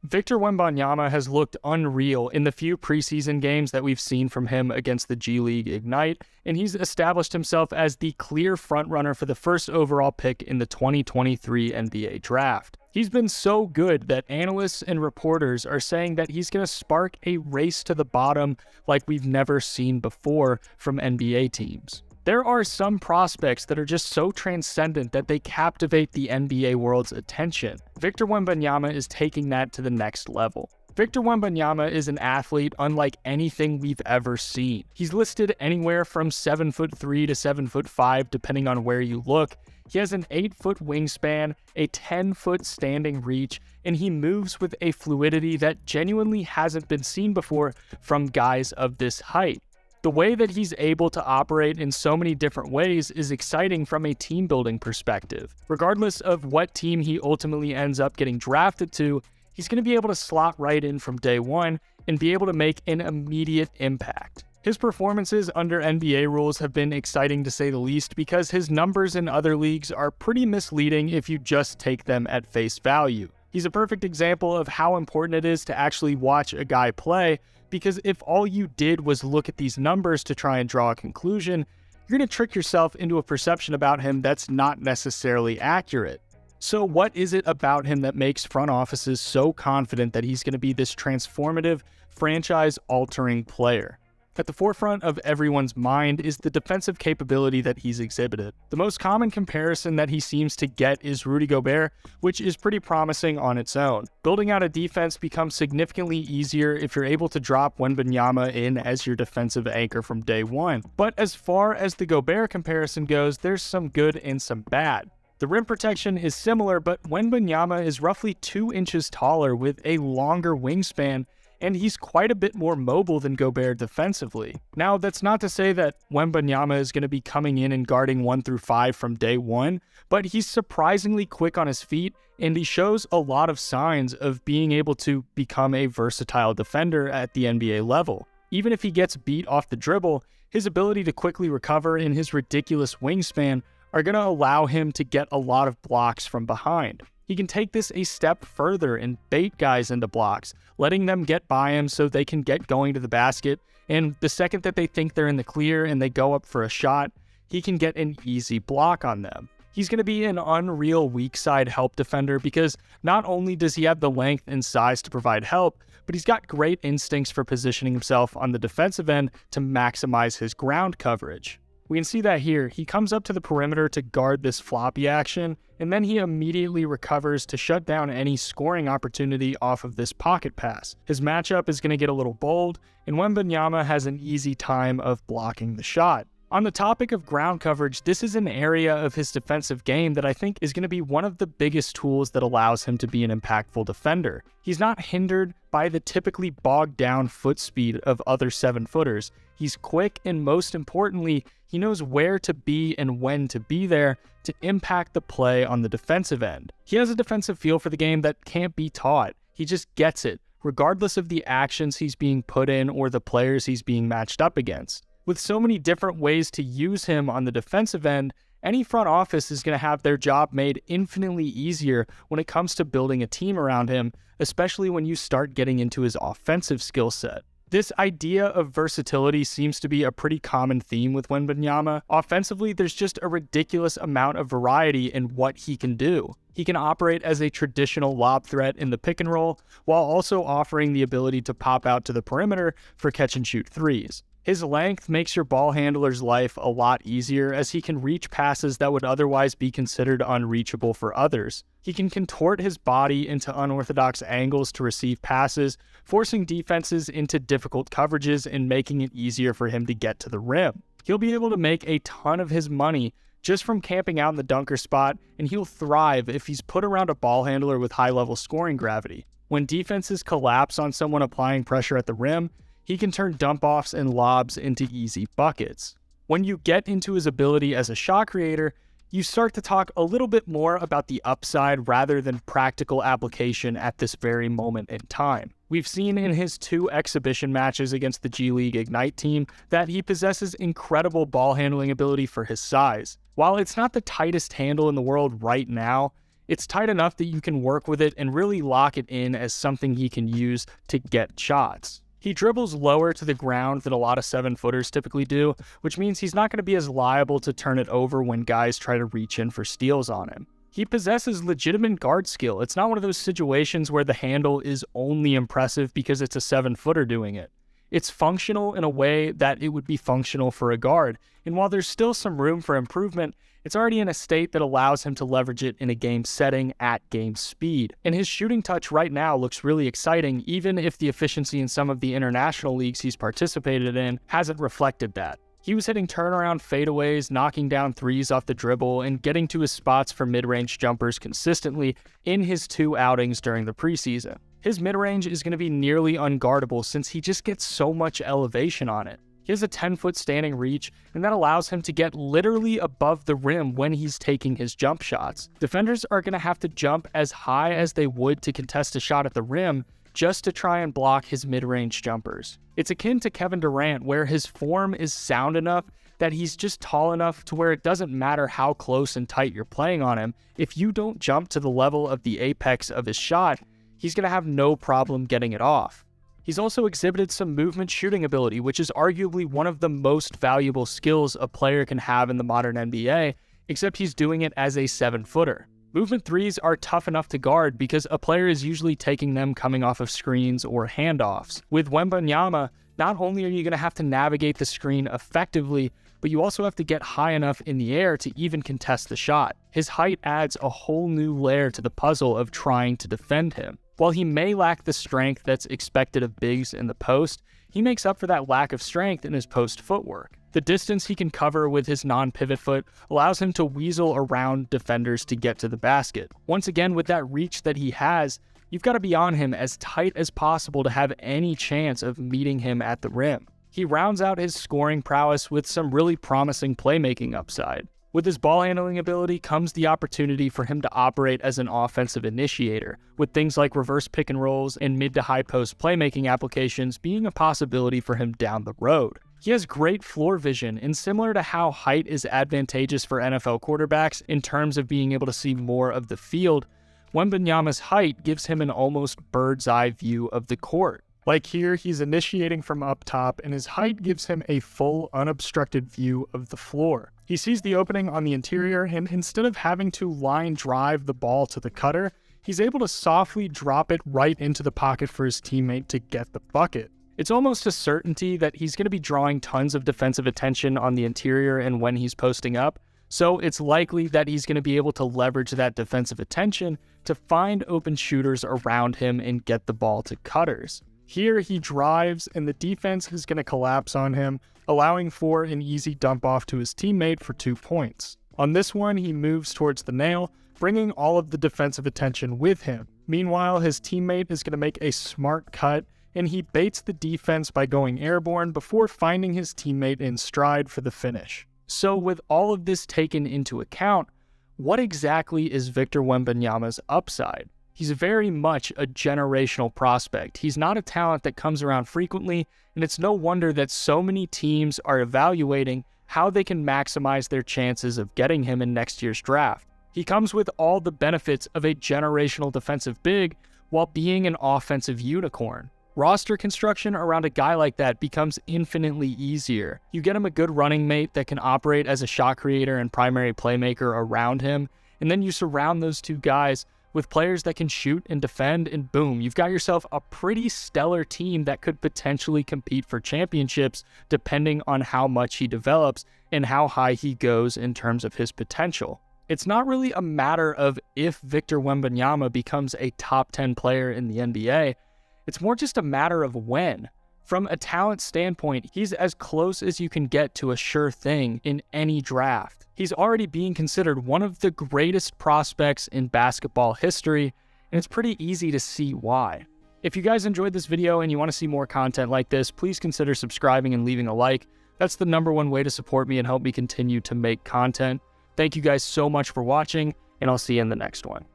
Victor Wembanyama has looked unreal in the few preseason games that we've seen from him against the G League Ignite, and he's established himself as the clear frontrunner for the first overall pick in the 2023 NBA Draft. He's been so good that analysts and reporters are saying that he's going to spark a race to the bottom like we've never seen before from NBA teams. There are some prospects that are just so transcendent that they captivate the NBA world's attention. Victor Wembanyama is taking that to the next level. Victor Wembanyama is an athlete unlike anything we've ever seen. He's listed anywhere from 7'3" to 7'5", depending on where you look. He has an 8-foot wingspan, a 10-foot standing reach, and he moves with a fluidity that genuinely hasn't been seen before from guys of this height. The way that he's able to operate in so many different ways is exciting from a team building perspective. Regardless of what team he ultimately ends up getting drafted to, he's going to be able to slot right in from day one and be able to make an immediate impact. His performances under NBA rules have been exciting to say the least because his numbers in other leagues are pretty misleading if you just take them at face value. He's a perfect example of how important it is to actually watch a guy play, because if all you did was look at these numbers to try and draw a conclusion, you're going to trick yourself into a perception about him that's not necessarily accurate. So what is it about him that makes front offices so confident that he's going to be this transformative, franchise-altering player? At the forefront of everyone's mind is the defensive capability that he's exhibited. The most common comparison that he seems to get is Rudy Gobert, which is pretty promising on its own. Building out a defense becomes significantly easier if you're able to drop Wembanyama in as your defensive anchor from day one. But as far as the Gobert comparison goes, there's some good and some bad. The rim protection is similar, but Wembanyama is roughly 2 inches taller with a longer wingspan, and he's quite a bit more mobile than Gobert defensively. Now, that's not to say that Wembanyama is going to be coming in and guarding 1 through 5 from day one, but he's surprisingly quick on his feet, and he shows a lot of signs of being able to become a versatile defender at the NBA level. Even if he gets beat off the dribble, his ability to quickly recover and his ridiculous wingspan are going to allow him to get a lot of blocks from behind. He can take this a step further and bait guys into blocks, letting them get by him so they can get going to the basket, and the second that they think they're in the clear and they go up for a shot, he can get an easy block on them. He's going to be an unreal weak side help defender because not only does he have the length and size to provide help, but he's got great instincts for positioning himself on the defensive end to maximize his ground coverage. We can see that here. He comes up to the perimeter to guard this floppy action, and then he immediately recovers to shut down any scoring opportunity off of this pocket pass. His matchup is going to get a little bold, and Wembanyama has an easy time of blocking the shot. On the topic of ground coverage, this is an area of his defensive game that I think is going to be one of the biggest tools that allows him to be an impactful defender. He's not hindered by the typically bogged down foot speed of other 7-footers. He's quick, and most importantly, he knows where to be and when to be there to impact the play on the defensive end. He has a defensive feel for the game that can't be taught. He just gets it, regardless of the actions he's being put in or the players he's being matched up against. With so many different ways to use him on the defensive end, any front office is going to have their job made infinitely easier when it comes to building a team around him, especially when you start getting into his offensive skill set. This idea of versatility seems to be a pretty common theme with Wembanyama. Offensively, there's just a ridiculous amount of variety in what he can do. He can operate as a traditional lob threat in the pick and roll, while also offering the ability to pop out to the perimeter for catch and shoot threes. His length makes your ball handler's life a lot easier as he can reach passes that would otherwise be considered unreachable for others. He can contort his body into unorthodox angles to receive passes, forcing defenses into difficult coverages and making it easier for him to get to the rim. He'll be able to make a ton of his money just from camping out in the dunker spot, and he'll thrive if he's put around a ball handler with high-level scoring gravity. When defenses collapse on someone applying pressure at the rim, he can turn dump-offs and lobs into easy buckets. When you get into his ability as a shot creator, you start to talk a little bit more about the upside rather than practical application at this very moment in time. We've seen in his 2 exhibition matches against the G League Ignite team that he possesses incredible ball handling ability for his size. While it's not the tightest handle in the world right now, It's tight enough that you can work with it and really lock it in as something he can use to get shots. He dribbles lower to the ground than a lot of 7-footers typically do, which means he's not going to be as liable to turn it over when guys try to reach in for steals on him. He possesses legitimate guard skill. It's not one of those situations where the handle is only impressive because it's a 7-footer doing it. It's functional in a way that it would be functional for a guard, and while there's still some room for improvement, it's already in a state that allows him to leverage it in a game setting at game speed. And his shooting touch right now looks really exciting, even if the efficiency in some of the international leagues he's participated in hasn't reflected that. He was hitting turnaround fadeaways, knocking down threes off the dribble, and getting to his spots for mid-range jumpers consistently in his 2 outings during the preseason. His mid-range is going to be nearly unguardable since he just gets so much elevation on it. He has a 10-foot standing reach, and that allows him to get literally above the rim when he's taking his jump shots. Defenders are going to have to jump as high as they would to contest a shot at the rim just to try and block his mid-range jumpers. It's akin to Kevin Durant, where his form is sound enough that he's just tall enough to where it doesn't matter how close and tight you're playing on him. If you don't jump to the level of the apex of his shot, he's going to have no problem getting it off. He's also exhibited some movement shooting ability, which is arguably one of the most valuable skills a player can have in the modern NBA, except he's doing it as a 7-footer. Movement threes are tough enough to guard because a player is usually taking them coming off of screens or handoffs. With Wembanyama, not only are you going to have to navigate the screen effectively, but you also have to get high enough in the air to even contest the shot. His height adds a whole new layer to the puzzle of trying to defend him. While he may lack the strength that's expected of bigs in the post, he makes up for that lack of strength in his post footwork. The distance he can cover with his non-pivot foot allows him to weasel around defenders to get to the basket. Once again, with that reach that he has, you've got to be on him as tight as possible to have any chance of meeting him at the rim. He rounds out his scoring prowess with some really promising playmaking upside. With his ball handling ability comes the opportunity for him to operate as an offensive initiator, with things like reverse pick and rolls and mid to high post playmaking applications being a possibility for him down the road. He has great floor vision, and similar to how height is advantageous for NFL quarterbacks in terms of being able to see more of the field, Wembanyama's height gives him an almost bird's eye view of the court. Like here, he's initiating from up top, and his height gives him a full, unobstructed view of the floor. He sees the opening on the interior, and instead of having to line drive the ball to the cutter, he's able to softly drop it right into the pocket for his teammate to get the bucket. It's almost a certainty that he's going to be drawing tons of defensive attention on the interior and when he's posting up, so it's likely that he's going to be able to leverage that defensive attention to find open shooters around him and get the ball to cutters. Here he drives, and the defense is going to collapse on him, allowing for an easy dump off to his teammate for 2 points. On this one, he moves towards the nail, bringing all of the defensive attention with him. Meanwhile, his teammate is going to make a smart cut, and he baits the defense by going airborne before finding his teammate in stride for the finish. So with all of this taken into account, what exactly is Victor Wembanyama's upside? He's very much a generational prospect. He's not a talent that comes around frequently, and it's no wonder that so many teams are evaluating how they can maximize their chances of getting him in next year's draft. He comes with all the benefits of a generational defensive big while being an offensive unicorn. Roster construction around a guy like that becomes infinitely easier. You get him a good running mate that can operate as a shot creator and primary playmaker around him, and then you surround those two guys with players that can shoot and defend, and boom, you've got yourself a pretty stellar team that could potentially compete for championships depending on how much he develops and how high he goes in terms of his potential. It's not really a matter of if Victor Wembanyama becomes a top 10 player in the NBA, it's more just a matter of when. From a talent standpoint, he's as close as you can get to a sure thing in any draft. He's already being considered one of the greatest prospects in basketball history, and it's pretty easy to see why. If you guys enjoyed this video and you want to see more content like this, please consider subscribing and leaving a like. That's the #1 way to support me and help me continue to make content. Thank you guys so much for watching, and I'll see you in the next one.